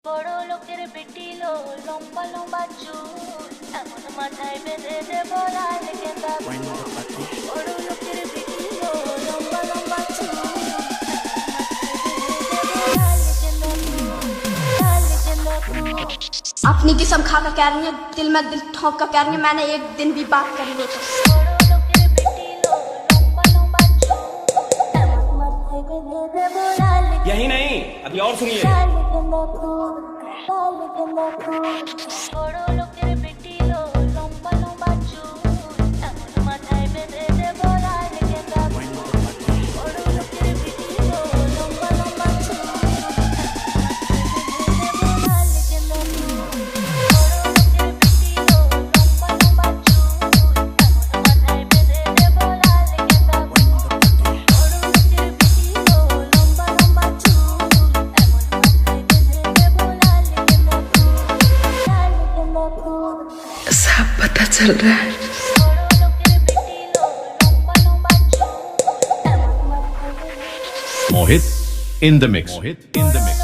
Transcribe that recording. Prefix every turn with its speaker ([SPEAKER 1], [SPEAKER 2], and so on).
[SPEAKER 1] বড় লোকের বেটি লো লম্বা লম্বা চুল এমন মাথায় বেঁধে দেব লাল গেঁদা ফুল। বড় লোকের বেটি লো লম্বা লম্বা চুল লাল গেঁদা ফুল, লাল গেঁদা ফুল।
[SPEAKER 2] अपनी किस्म खा कर कह रही है, दिल में दिल ठोक कर कह रही है, मैंने एक दिन भी बात करी हो तो।
[SPEAKER 3] यही नहीं, अभी और सुनिए।
[SPEAKER 4] सब पता चल रहा है।
[SPEAKER 5] Mohit in the mix. Mohit in the mix.